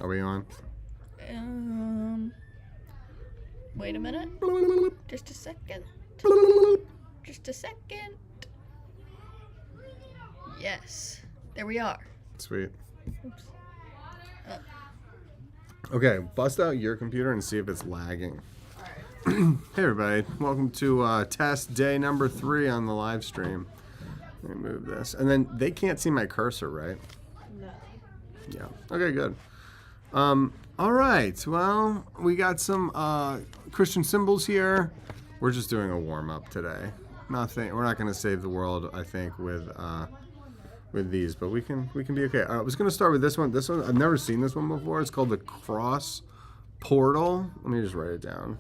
Are we on? Wait a minute. Just a second. Just a second. Yes. There we are. Sweet. Oops. Okay, bust out your computer and see if it's lagging. Hey everybody, welcome to test day number 3 on the live stream. Let me move this. And then they can't see my cursor, right? No. Yeah. Okay, good. All right. Well, we got some Christian symbols here. We're just doing a warm-up today. Nothing. We're not going to save the world, I think, with these, but we can be okay. I was going to start with this one. This one, I've never seen this one before. It's called the Cross Portal. Let me just write it down.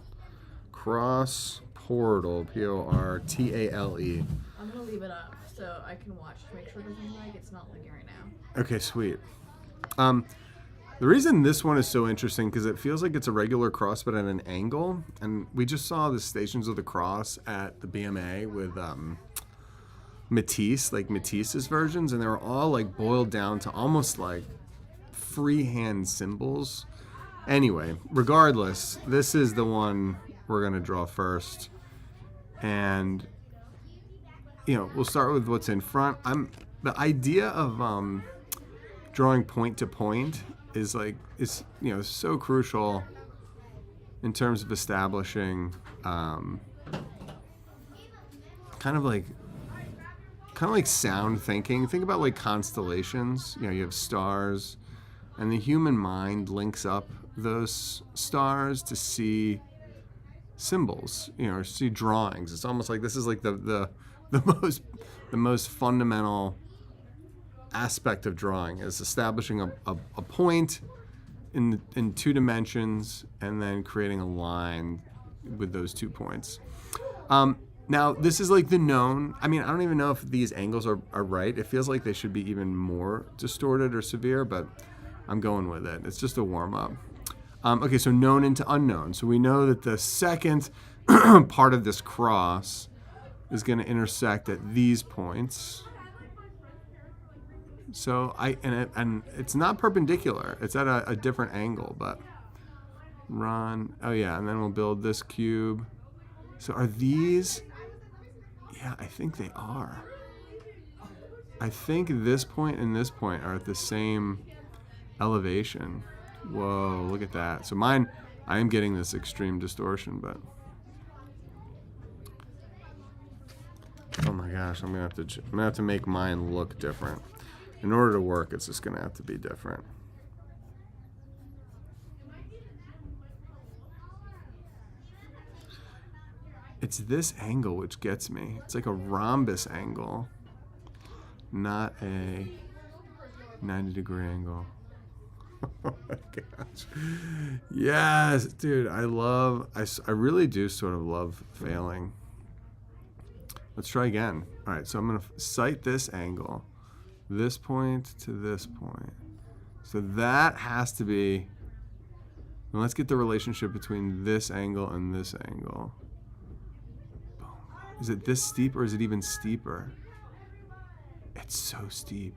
Cross Portal, P-O-R-T-A-L-E. I'm going to leave it up so I can watch to make sure it doesn't lag. It's not lagging right now. Okay, sweet. The reason this one is so interesting because it feels like it's a regular cross but at an angle, and we just saw the Stations of the Cross at the BMA with Matisse, like Matisse's versions, and they were all like boiled down to almost like freehand symbols. Anyway, regardless, this is the one we're gonna draw first, and we'll start with what's in front. The idea of drawing point to point is so crucial in terms of establishing kind of like sound thinking. Think about like constellations. You have stars, and the human mind links up those stars to see symbols, or see drawings. It's almost like this is like the most fundamental aspect of drawing is establishing a point in 2 dimensions and then creating a line with those 2 points. Now this is like the known, I don't even know if these angles are right. It feels like they should be even more distorted or severe, but I'm going with it. It's just a warm-up. Okay, so known into unknown. So we know that the second part of this cross is going to intersect at these points. So and it's not perpendicular. It's at a different angle, but run. Oh yeah, and then we'll build this cube. So are these? Yeah, I think they are. I think this point and this point are at the same elevation. Whoa, look at that. So mine, I am getting this extreme distortion, but oh my gosh, I'm gonna have to make mine look different. In order to work, it's just going to have to be different. It's this angle which gets me. It's like a rhombus angle, not a 90-degree angle. Oh my gosh. Yes, dude, I really do sort of love failing. Let's try again. All right, so I'm going to sight this angle. This point to this point. So that has to be, and let's get the relationship between this angle and this angle. Boom. Is it this steep or is it even steeper? It's so steep.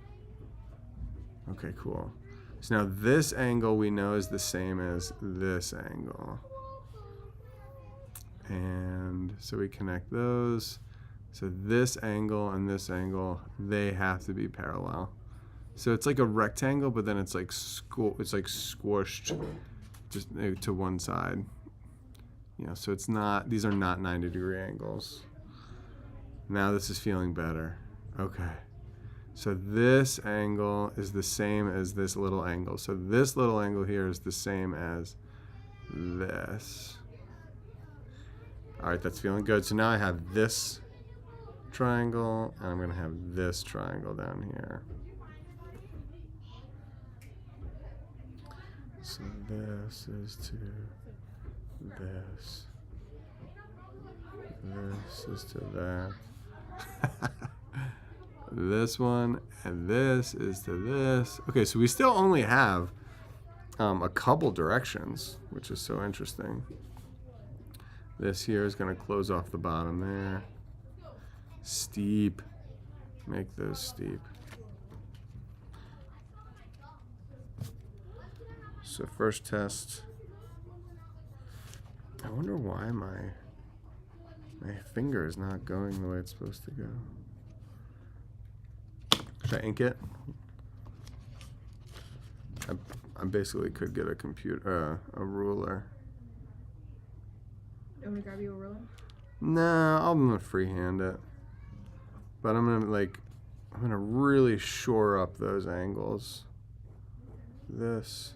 Okay, cool. So now this angle we know is the same as this angle. And so we connect those. So this angle and this angle, they have to be parallel. So it's like a rectangle, but then it's like squished just to one side. So it's not, these are not 90-degree angles. Now this is feeling better. Okay. So this angle is the same as this little angle. So this little angle here is the same as this. All right, that's feeling good. So now I have this triangle, and I'm going to have this triangle down here. So this is to this. This is to that. This one, and this is to this. Okay, so we still only have a couple directions, which is so interesting. This here is going to close off the bottom there. Steep. Make those steep. So first test. I wonder why my finger is not going the way it's supposed to go. Should I ink it? I basically could get a a ruler. You want me to grab you a ruler? Nah, I'm gonna freehand it. But I'm gonna really shore up those angles. This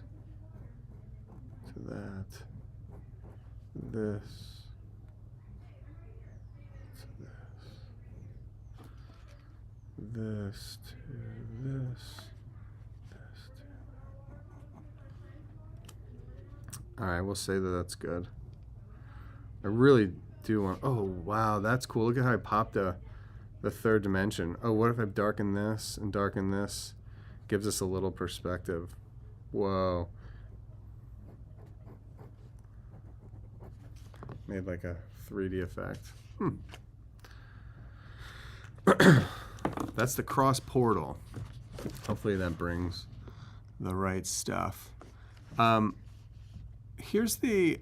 to that. This to this. This to this. This to. Alright, we'll say that that's good. I really do want. Oh, wow, that's cool. Look at how I popped the third dimension. Oh, what if I darken this and darken this? Gives us a little perspective. Whoa. Made like a 3D effect. That's the cross portal. Hopefully that brings the right stuff. Here's the,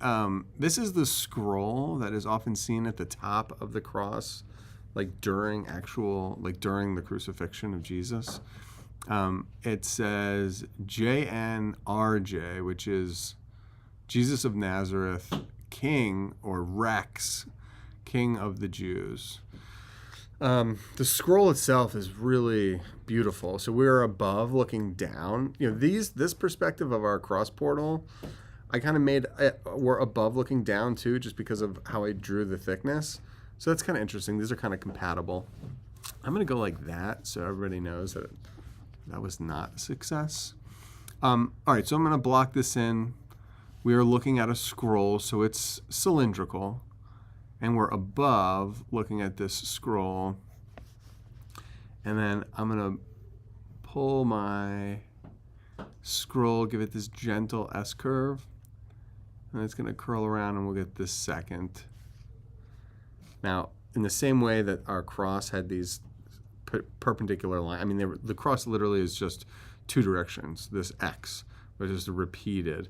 this is the scroll that is often seen at the top of the cross, like during the crucifixion of Jesus. It says JNRJ, which is Jesus of Nazareth, King, or Rex, King of the Jews. The scroll itself is really beautiful. So we're above looking down. You know, this perspective of our cross portal, I kind of made we're above looking down too, just because of how I drew the thickness. So that's kind of interesting. These are kind of compatible. I'm gonna go like that so everybody knows that that was not a success. All right, so I'm gonna block this in. We are looking at a scroll, so it's cylindrical, and we're above looking at this scroll. And then I'm gonna pull my scroll, give it this gentle S-curve, and it's gonna curl around and we'll get this second. Now, in the same way that our cross had these perpendicular lines, I mean, the cross literally is just two directions, this X, which is repeated.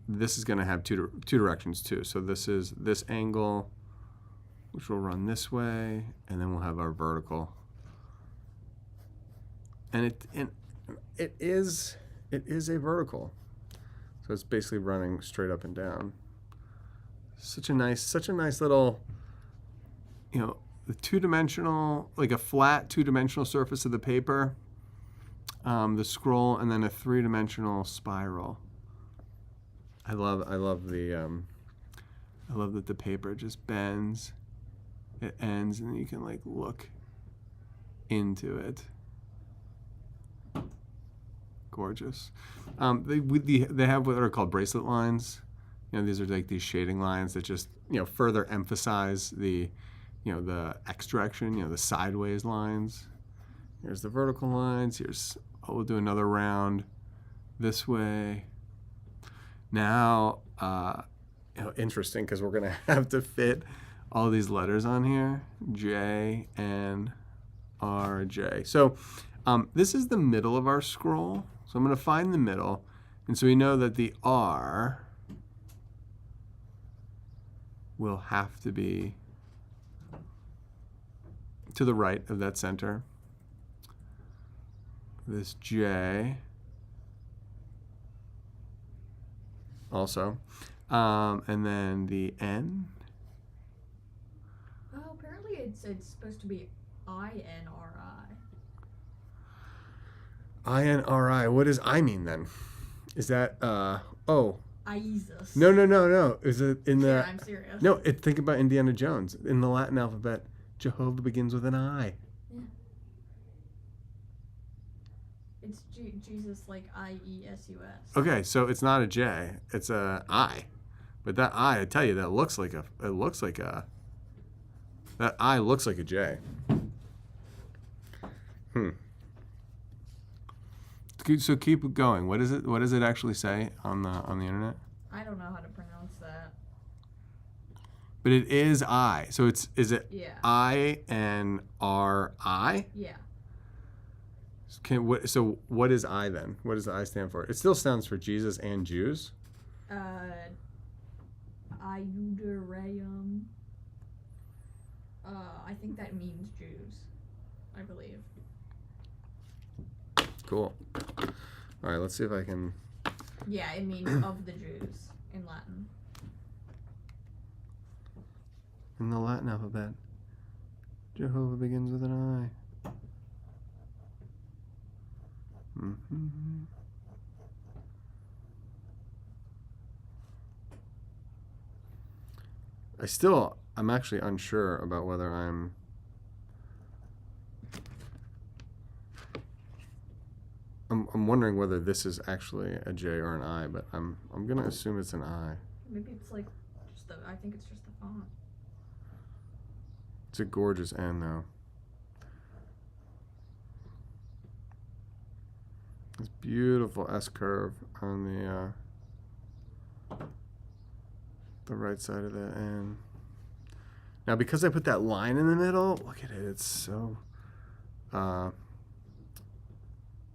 This is gonna have two directions too. So this is this angle, which will run this way, and then we'll have our vertical. And it is a vertical. So it's basically running straight up and down. Such a nice little, you know, the two-dimensional, like a flat two-dimensional surface of the paper, the scroll, and then a three-dimensional spiral. I love that the paper just bends, it ends, and you can like look into it. Gorgeous. They have what are called bracelet lines. You know, these are like these shading lines that just, you know, further emphasize the, you know, the X direction, you know, the sideways lines. Here's the vertical lines. Here's, oh, we'll do another round this way. Now, you know, interesting because we're gonna have to fit all these letters on here, J, N, R, J. So this is the middle of our scroll. So I'm gonna find the middle. And so we know that the R will have to be to the right of that center. This J also. And then the N. Oh, apparently it's supposed to be INRI. INRI. What does I mean then? Is that oh? Isis. No. Is it in the? Yeah, I'm serious. No, think about Indiana Jones. In the Latin alphabet, Jehovah begins with an I. Yeah. It's Jesus, like IESUS. Okay, so it's not a J, it's a I. But that I tell you, that looks like a. That I looks like a J. So keep going. What is it? What does it actually say on the internet? I don't know how to pronounce that. But it is I. So is it Yeah. I and R I? Yeah. So what is I then? What does the I stand for? It still stands for Jesus and Jews. Iudareum. I think that means Jews. I believe. Cool. All right, let's see if I can. Yeah, it means of the Jews in Latin. In the Latin alphabet, Jehovah begins with an I. Mm-hmm. I'm actually unsure about whether I'm wondering whether this is actually a J or an I, but I'm gonna assume it's an I. Maybe it's like I think it's just the font. It's a gorgeous N though. This beautiful S curve on the right side of that N. Now, because I put that line in the middle, look at it. It's so,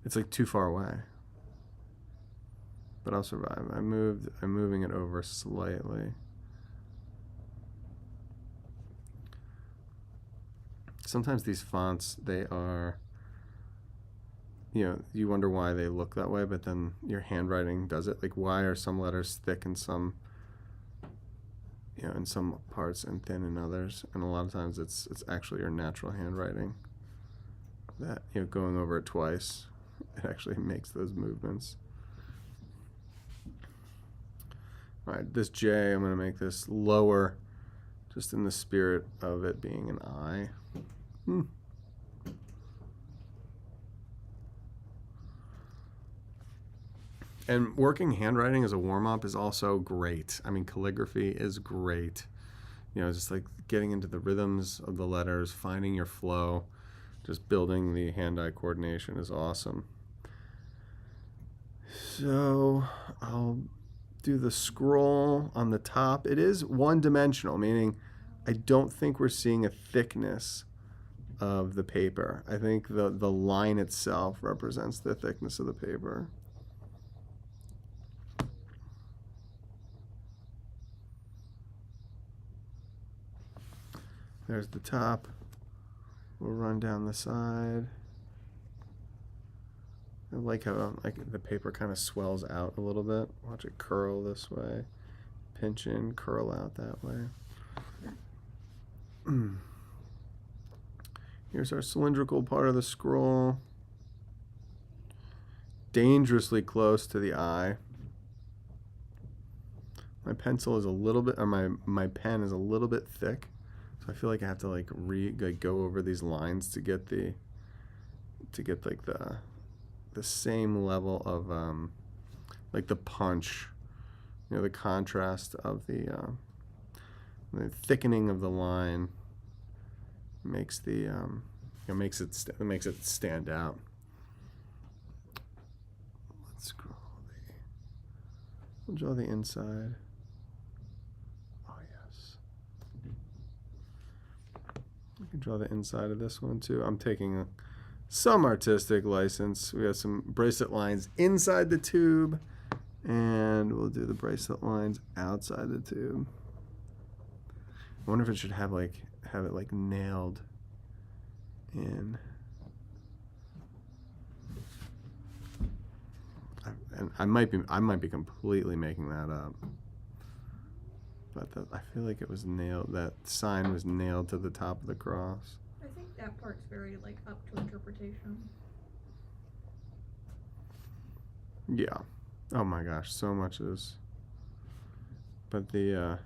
it's like too far away. But I'll survive. I'm moving it over slightly. Sometimes these fonts, they are, you wonder why they look that way, but then your handwriting does it. Like, why are some letters thick and some, in some parts and thin in others? And a lot of times it's actually your natural handwriting that, going over it twice, it actually makes those movements. All right, this J, I'm going to make this lower, just in the spirit of it being an I. And working handwriting as a warm-up is also great. I mean, calligraphy is great. Just like getting into the rhythms of the letters, finding your flow, just building the hand-eye coordination is awesome. So I'll do the scroll on the top. It is one-dimensional, meaning I don't think we're seeing a thickness of the paper. I think the line itself represents the thickness of the paper. There's the top. We'll run down the side. I like how the paper kind of swells out a little bit. Watch it curl this way, pinch in, curl out that way. Here's our cylindrical part of the scroll. Dangerously close to the eye. My pencil is a little bit, or my pen is a little bit thick. I feel like I have to go over these lines to get the same level of like the punch, the contrast of the thickening of the line makes the makes it stand out. Let's scroll we'll draw the inside. I can draw the inside of this one too. I'm taking some artistic license. We have some bracelet lines inside the tube, and we'll do the bracelet lines outside the tube. I wonder if it should have it nailed in. And I might be completely making that up. But I feel like it was nailed. That sign was nailed to the top of the cross. I think that part's very up to interpretation. Yeah. Oh my gosh, so much is. But if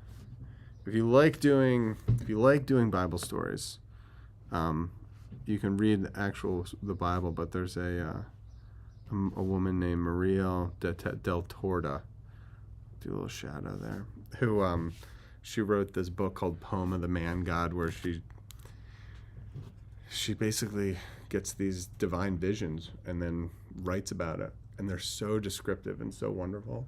you like doing Bible stories, you can read the Bible. But there's a woman named Maria del Torda. Do a little shadow there. Who she wrote this book called Poem of the Man God, where she basically gets these divine visions and then writes about it, and they're so descriptive and so wonderful.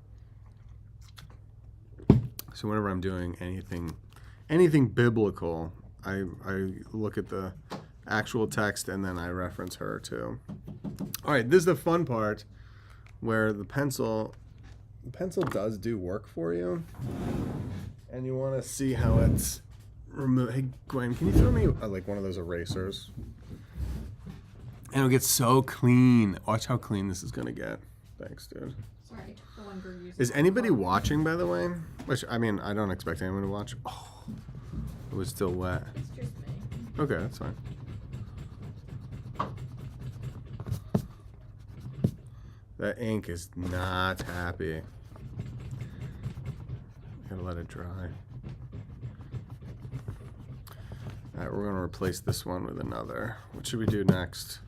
So whenever I'm doing anything biblical, I look at the actual text, and then I reference her too. All right, this is the fun part where the pencil does do work for you, and you want to see how it's removed. Hey, Gwen, can you throw me like one of those erasers? And it'll get so clean. Watch how clean this is gonna get. Thanks, dude. Sorry, I took the one you're using. Is anybody watching, by the way? Which, I mean, I don't expect anyone to watch. Oh, it was still wet. It's just me. Okay, that's fine. That ink is not happy. Gotta let it dry. Alright, we're gonna replace this one with another. What should we do next?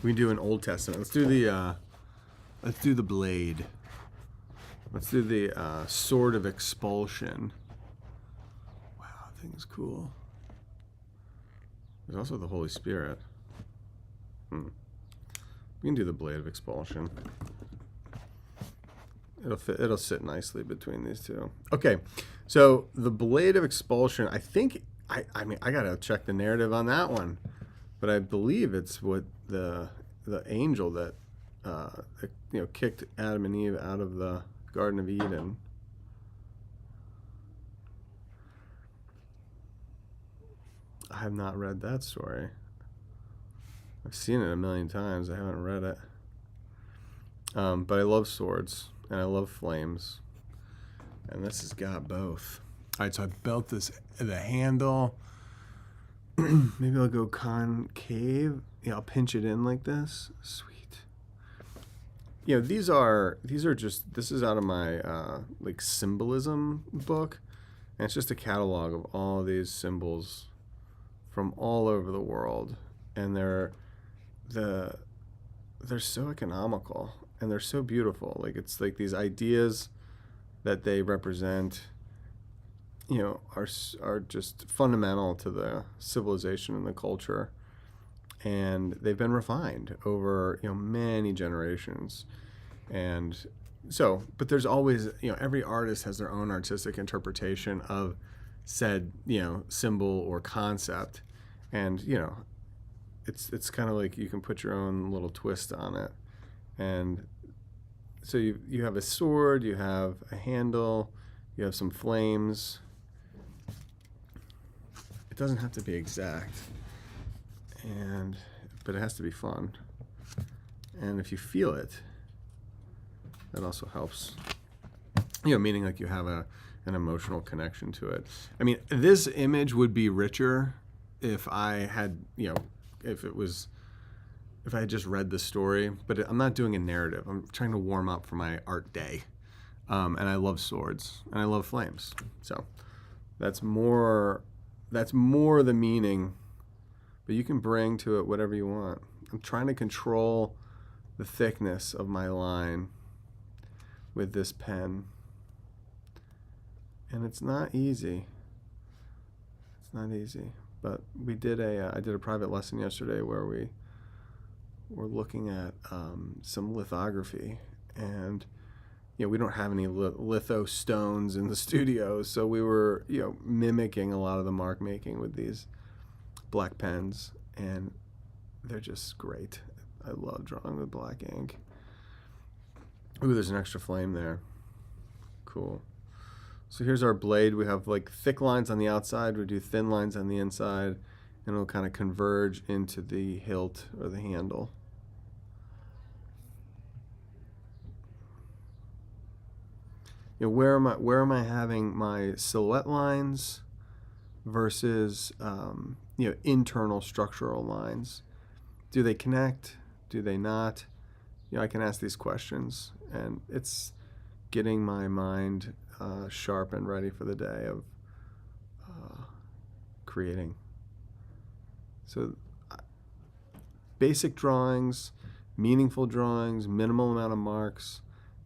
We can do an Old Testament. Let's do the blade. Let's do the sword of expulsion. Wow, that thing is cool. There's also the Holy Spirit. We can do the blade of expulsion. It'll sit nicely between these two. Okay, so the blade of expulsion. I think I mean I gotta check the narrative on that one, but I believe it's what the angel that kicked Adam and Eve out of the Garden of Eden. I have not read that story. I've seen it a million times. I haven't read it. But I love swords and I love flames, and this has got both. All right, so I built the handle. Maybe I'll go concave. Yeah, I'll pinch it in like this. Sweet. You know, these are just, this is out of my like symbolism book, and it's just a catalog of all these symbols from all over the world, and they're so economical and they're so beautiful. Like, it's like these ideas that they represent, you know, are just fundamental to the civilization and the culture, and they've been refined over, you know, many generations. And so, but there's always, you know, every artist has their own artistic interpretation of said, you know, symbol or concept, and you know, it's kind of like you can put your own little twist on it. And so you have a sword, you have a handle, you have some flames. It doesn't have to be exact, but it has to be fun. And if you feel it, that also helps. You know, meaning like you have an emotional connection to it. I mean, this image would be richer if I had, you know, if I had just read the story, but I'm not doing a narrative. I'm trying to warm up for my art day. And I love swords and I love flames. So that's more the meaning, but you can bring to it whatever you want. I'm trying to control the thickness of my line with this pen. And it's not easy. It's not easy. But I did a private lesson yesterday where we were looking at some lithography, and you know, we don't have any litho stones in the studio, so we were, you know, mimicking a lot of the mark making with these black pens, and they're just great. I love drawing with black ink. Ooh, there's an extra flame there. Cool. So here's our blade. We have like thick lines on the outside. We do thin lines on the inside, and it'll kind of converge into the hilt or the handle. You know, where am I having my silhouette lines versus you know, internal structural lines? Do they connect? Do they not? You know, I can ask these questions, and it's getting my mind sharp and ready for the day of creating. So basic drawings, meaningful drawings, minimal amount of marks.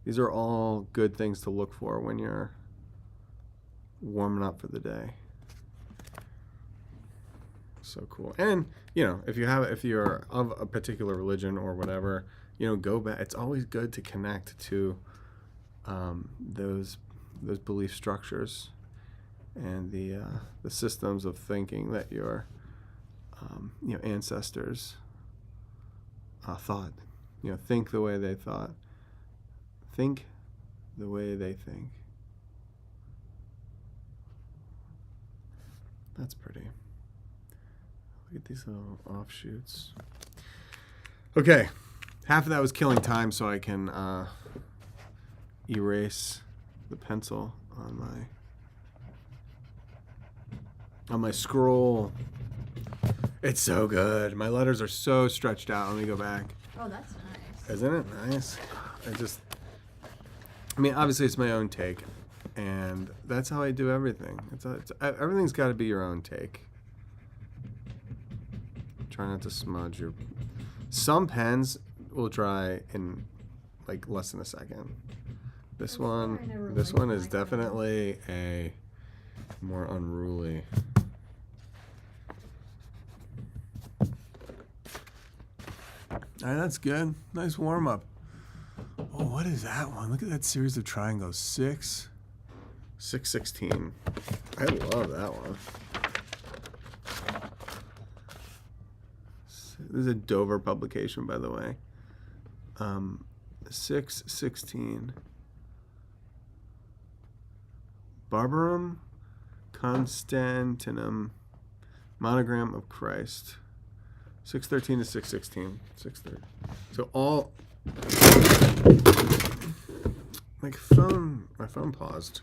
These are all good things to look for when you're warming up for the day. So cool. And you know, if you're of a particular religion or whatever, you know, go back. It's always good to connect to those belief structures, and the systems of thinking that your ancestors thought. Think the way they thought. Think the way they think. That's pretty. Look at these little offshoots. Okay, half of that was killing time so I can erase the pencil on my scroll. It's so good. My letters are so stretched out. Let me go back. Oh, that's nice. Isn't it nice? I mean, obviously it's my own take, and that's how I do everything. Everything's got to be your own take. Try not to smudge your... Some pens will dry in like less than a second. This one is definitely a more unruly. All right, that's good. Nice warm up. Oh, what is that one? Look at that series of triangles. 6, 6, 16. I love that one. This is a Dover publication, by the way. 6, 16. Barbarum Constantinum, monogram of Christ. 613 to 616. 630. So all my phone paused.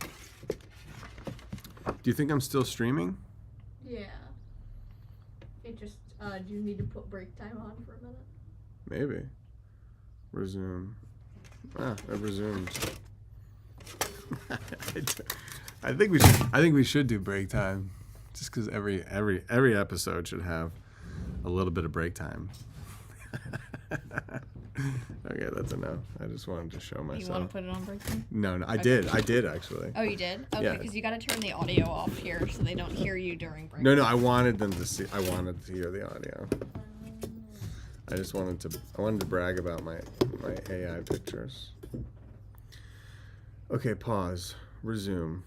Do you think I'm still streaming? Yeah. It just do you need to put break time on for a minute? Maybe. Resume. I've resumed. I think we should do break time, just because every episode should have a little bit of break time. Okay, that's enough. I just wanted to show myself. You want to put it on break time? No, I Okay. did. I did actually. Oh, you did? Okay, Yeah. because you got to turn the audio off here so they don't hear you during break. No, I wanted them to see. I wanted to hear the audio. I wanted to brag about my AI pictures. Okay, pause. Resume.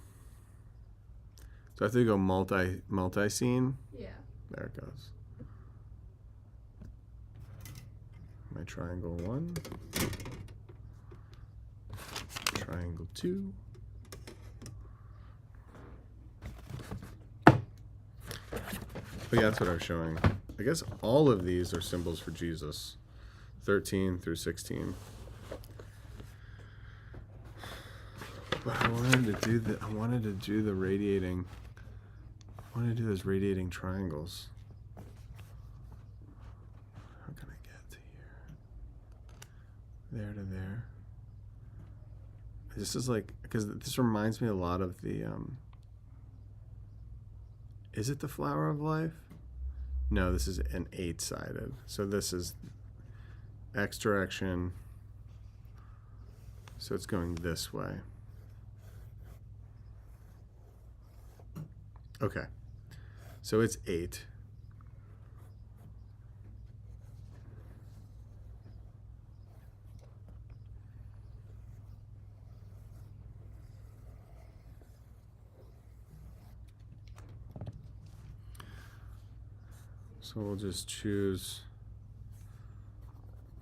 So I have to go multi-scene. Yeah. There it goes. My triangle 1. Triangle 2. But yeah, that's what I was showing. I guess all of these are symbols for Jesus. 13 through 16. But I wanted to do the radiating. I wanted to do those radiating triangles. How can I get to here? There to there. This is like, because this reminds me a lot of the, is it the flower of life? No, this is an 8-sided. So this is X direction. So it's going this way. Okay. So it's 8. So we'll just choose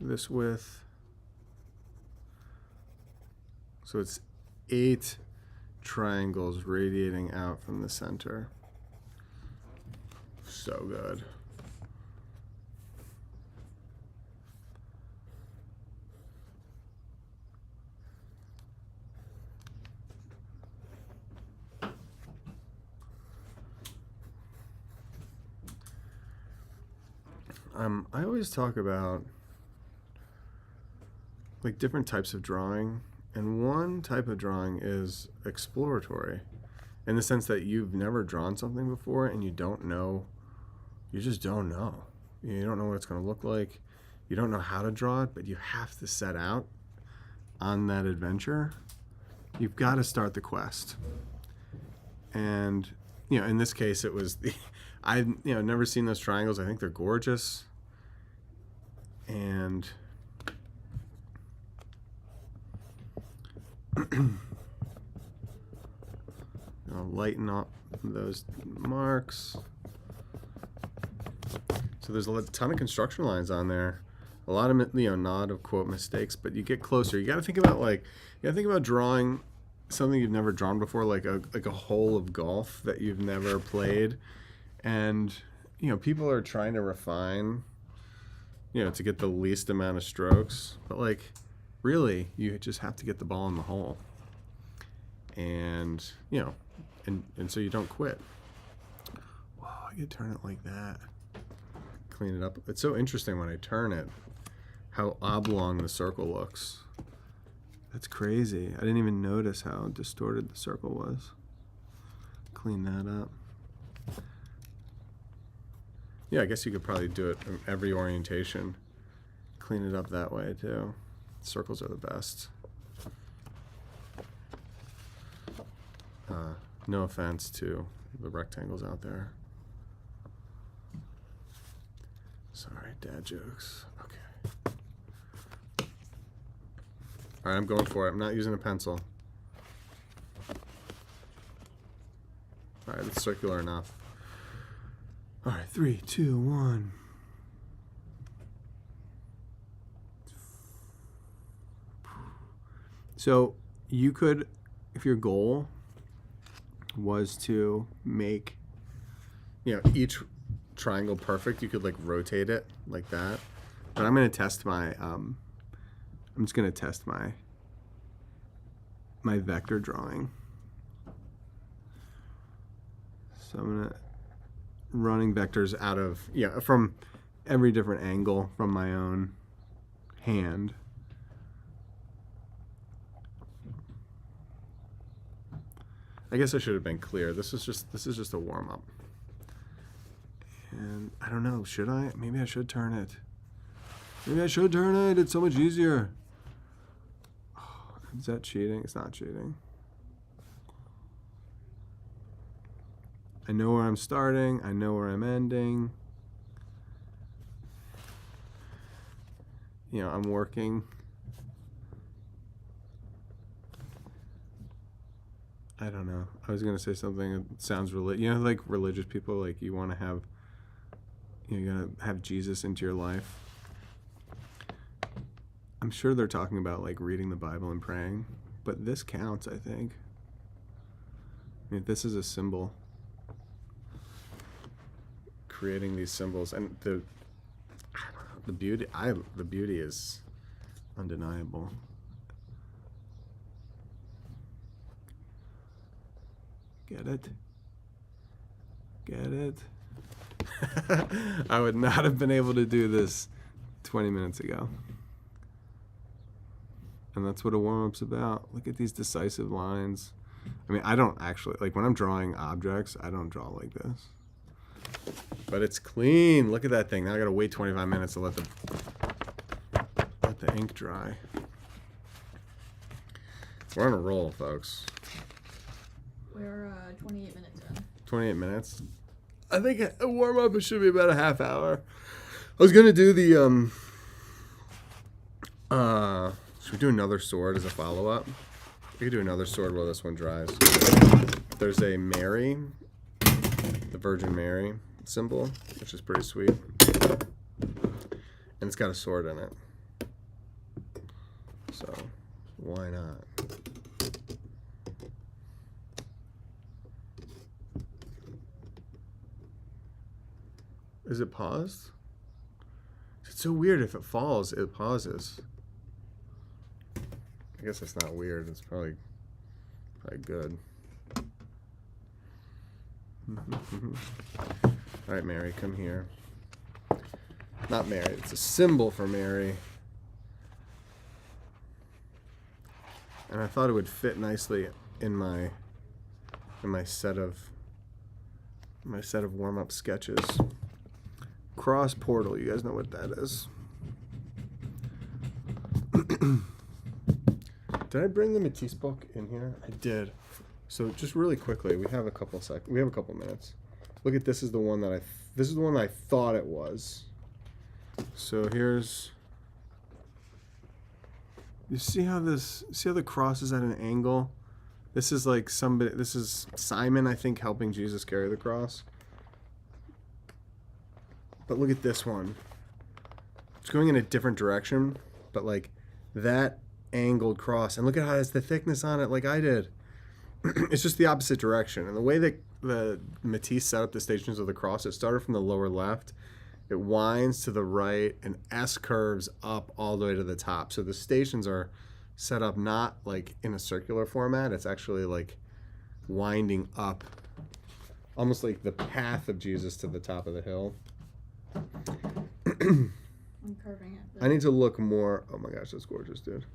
this width. So it's 8 triangles radiating out from the center. So good. I always talk about like different types of drawing, and one type of drawing is exploratory, in the sense that you've never drawn something before and you don't know, you just don't know. You don't know what it's going to look like. You don't know how to draw it, but you have to set out on that adventure. You've got to start the quest. And, in this case, it was I've never seen those triangles. I think they're gorgeous. And lighten up those marks. So there's a ton of construction lines on there. A lot of, not of quote mistakes, but you get closer. You got to think about drawing something you've never drawn before, like a hole of golf that you've never played. And, people are trying to refine, to get the least amount of strokes. But, like, really, you just have to get the ball in the hole. And, and so you don't quit. Whoa, I could turn it like that. Clean it up. It's so interesting when I turn it, how oblong the circle looks. That's crazy. I didn't even notice how distorted the circle was. Clean that up. Yeah, I guess you could probably do it in every orientation. Clean it up that way too. Circles are the best. No offense to the rectangles out there. Sorry, dad jokes. Okay. All right, I'm going for it. I'm not using a pencil. All right, it's circular enough. All right, 3, 2, 1. So you could, if your goal was to make, each triangle perfect, you could like rotate it like that. But I'm going to test my, I'm just going to test my vector drawing. So I'm going to running vectors out of, from every different angle from my own hand. I guess I should have been clear. This is just a warm up. And I don't know, should I? Maybe I should turn it. It's so much easier. Oh, is that cheating? It's not cheating. I know where I'm starting. I know where I'm ending. I'm working. I don't know. I was going to say something that sounds like religious people, like you want to have, you're going to have Jesus into your life. I'm sure they're talking about like reading the Bible and praying, but this counts, I think. I mean, this is a symbol. Creating these symbols, and the beauty is undeniable. Get it? I would not have been able to do this 20 minutes ago. And that's what a warm-up's about. Look at these decisive lines. I mean, I don't actually, like when I'm drawing objects, I don't draw like this. But it's clean. Look at that thing. Now I gotta wait 25 minutes to let the ink dry. We're on a roll, folks. We're 28 minutes in. 28 minutes. I think a warm up should be about a half hour. I was gonna do the should we do another sword as a follow up? We could do another sword while this one dries. There's a Mary, the Virgin Mary symbol, which is pretty sweet. And it's got a sword in it. So why not? Is it paused? It's so weird. If it falls, it pauses. I guess it's not weird. It's probably good. All right, Mary, come here. Not Mary. It's a symbol for Mary. And I thought it would fit nicely in my set of warm-up sketches. Cross portal, you guys know what that is. Did I bring the Matisse book in here? I did. So just really quickly, we have a couple minutes. Look at this is the one that I thought it was. So here's, you see how the cross is at an angle? This is like somebody. This is Simon, I think, helping Jesus carry the cross. But look at this one. It's going in a different direction, but like that angled cross, and look at how it has the thickness on it, like I did. It's just the opposite direction, and the way that the Matisse set up the Stations of the Cross, it started from the lower left, it winds to the right, and S curves up all the way to the top. So the stations are set up not like in a circular format, it's actually like winding up, almost like the path of Jesus to the top of the hill. I'm curving it. I need to look more. Oh my gosh, that's gorgeous, dude.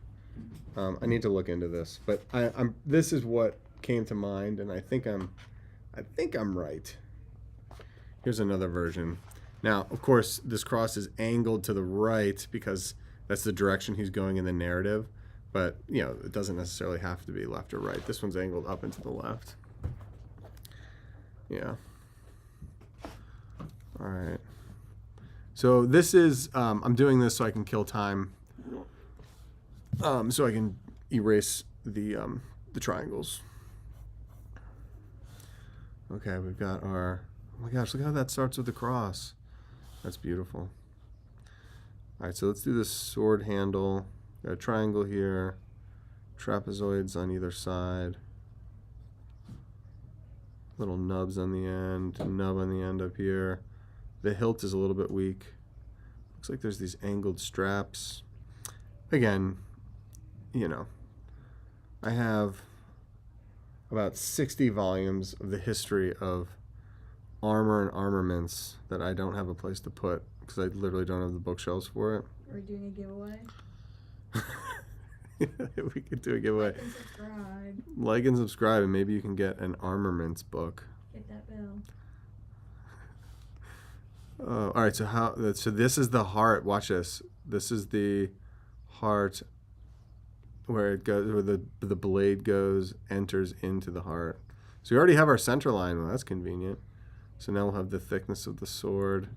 I need to look into this, but I'm. This is what came to mind, and I think I'm right. Here's another version. Now, of course, this cross is angled to the right because that's the direction he's going in the narrative. But you know, it doesn't necessarily have to be left or right. This one's angled up and to the left. Yeah. All right. So this is, I'm doing this so I can kill time, so I can erase the triangles. Okay, we've got our, oh my gosh, look how that starts with the cross. That's beautiful. All right, so let's do this sword handle. Got a triangle here, trapezoids on either side, little nubs on the end, nub on the end up here. The hilt is a little bit weak. Looks like there's these angled straps. Again, you know, I have about 60 volumes of the history of armor and armaments that I don't have a place to put because I literally don't have the bookshelves for it. Are we doing a giveaway? We could do a giveaway. Like and subscribe. Like and subscribe, and maybe you can get an armaments book. Hit that bell. All right, so this is the heart. Watch this. This is the heart where it goes, where the blade goes, enters into the heart. So we already have our center line. Well, that's convenient. So now we'll have the thickness of the sword,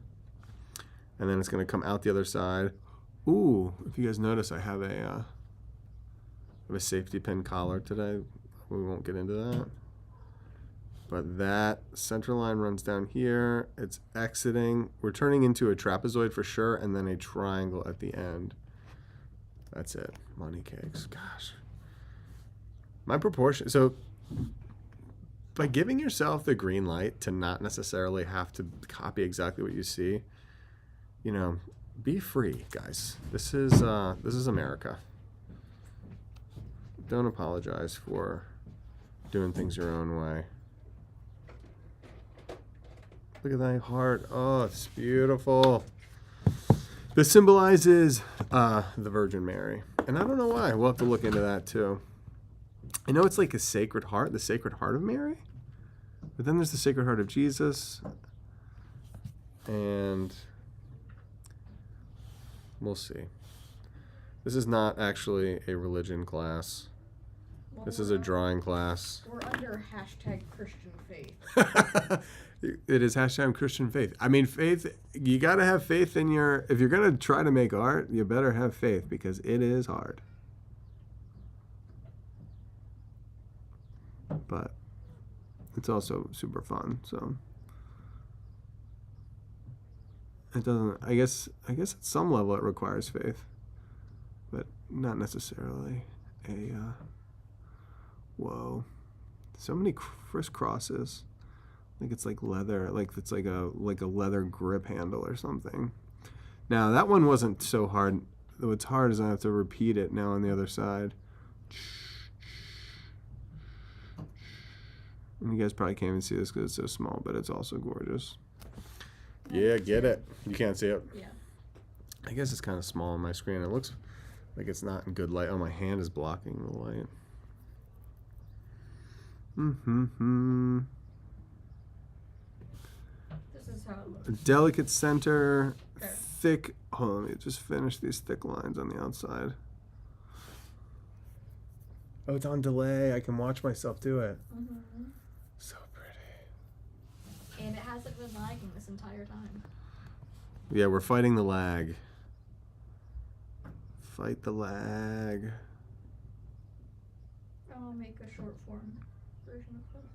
and then it's going to come out the other side. Ooh, if you guys notice, I have a safety pin collar today. We won't get into that. But that center line runs down here. It's exiting. We're turning into a trapezoid for sure, and then a triangle at the end. That's it. Money cakes. Gosh. My proportion. So by giving yourself the green light to not necessarily have to copy exactly what you see, you know, be free, guys. This is America. Don't apologize for doing things your own way. Look at that heart. Oh, it's beautiful. This symbolizes the Virgin Mary. And I don't know why. We'll have to look into that too. I know it's like a Sacred Heart, the Sacred Heart of Mary. But then there's the Sacred Heart of Jesus. And we'll see. This is not actually a religion class. Well, This is a drawing class. We're under hashtag Christian faith. It is hashtag Christian faith. I mean, faith, you got to have faith in your, if you're going to try to make art, you better have faith because it is hard. But it's also super fun, so. It doesn't, I guess at some level it requires faith, but not necessarily a, whoa. So many crisscrosses. I think it's like leather, like it's like a leather grip handle or something. Now that one wasn't so hard. What's hard is I have to repeat it now on the other side. And you guys probably can't even see this because it's so small, but it's also gorgeous. Yeah, get it. You can't see it? Yeah. I guess it's kind of small on my screen. It looks like it's not in good light. Oh, my hand is blocking the light. This is how it A looks. delicate center, There. thick. Hold on, let me just finish these thick lines on the outside. Oh, it's on delay. I can watch myself do it. Mm-hmm. So pretty. And it hasn't been lagging this entire time. Yeah, we're fighting the lag. Fight the lag. I'll make a short form version of this.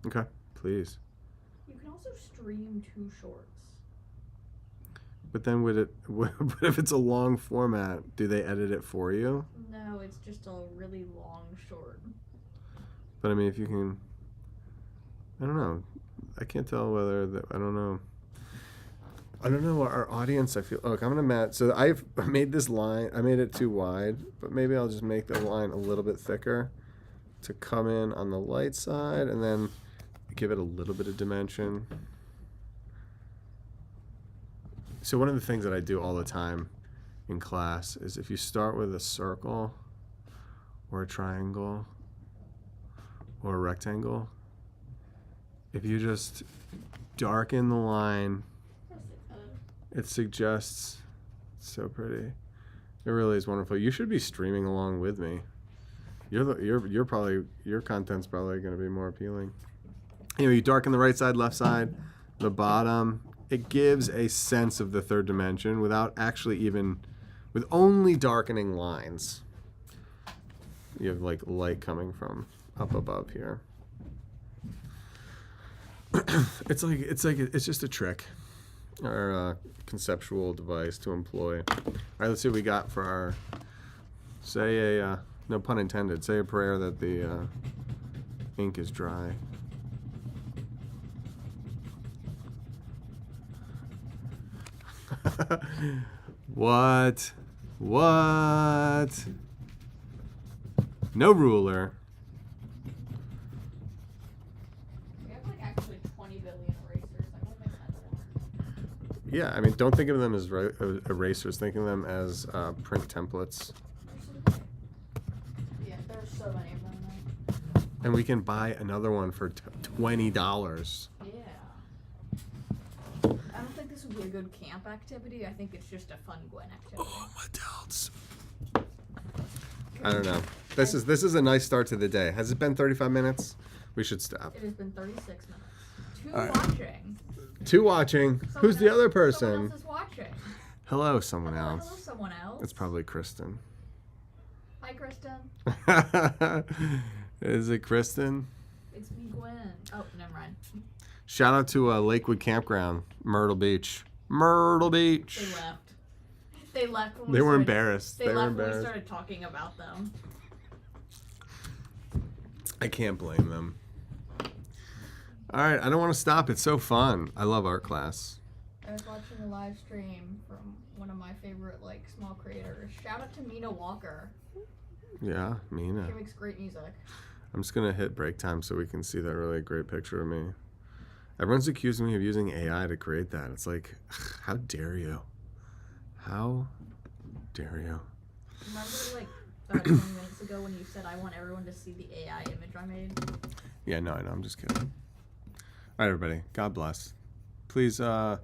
Okay, please. You can also stream 2 shorts. But then but if it's a long format, do they edit it for you? No, it's just a really long short. But I mean, if you can, I don't know. I can't tell whether I don't know. I don't know our audience. I feel. Look, I'm gonna so I've made this line. I made it too wide, but maybe I'll just make the line a little bit thicker to come in on the light side, and then give it a little bit of dimension. So one of the things that I do all the time in class is if you start with a circle or a triangle or a rectangle, if you just darken the line, it suggests, it's so pretty. It really is wonderful. You should be streaming along with me. You're probably, your content's probably going to be more appealing. You know, you darken the right side, left side, the bottom. It gives a sense of the third dimension without actually with only darkening lines. You have like light coming from up above here. It's just a trick or a conceptual device to employ. All right, let's see what we got for our, no pun intended, say a prayer that the ink is dry. What? No ruler. We have like actually 20 billion erasers. I don't think that's one. Yeah, I mean, don't think of them as erasers. Think of them as print templates. Yeah, there's so many of them now. And we can buy another one for $20. Yeah. I don't think this would be a good camp activity. I think it's just a fun Gwen activity. Oh, adults. I don't know. This is a nice start to the day. Has it been 35 minutes? We should stop. It has been 36 minutes. 2 All right. watching. 2 watching. Who's the other Someone person? else is watching. Hello, someone Hello, else. someone else. It's probably Kristen. Hi, Kristen. Is it Kristen? It's me, Gwen. Oh, never mind. Shout out to Lakewood Campground, Myrtle Beach. Myrtle Beach. They left. They left when we They were started- embarrassed. They They were left when we embarrassed. started talking about them. I can't blame them. All right, I don't want to stop. It's so fun. I love art class. I was watching a live stream from one of my favorite small creators. Shout out to Mina Walker. Yeah, Mina. She makes great music. I'm just going to hit break time so we can see that really great picture of me. Everyone's accusing me of using AI to create that. It's like, how dare you? How dare you? Remember about 20 minutes ago when you said I want everyone to see the AI image I made? Yeah, no, I know. I'm just kidding. All right, everybody. God bless. Please draw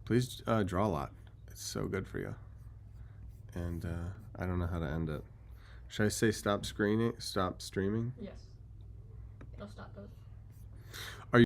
a lot. It's so good for you. And I don't know how to end it. Should I say stop streaming? Yes. It'll stop both.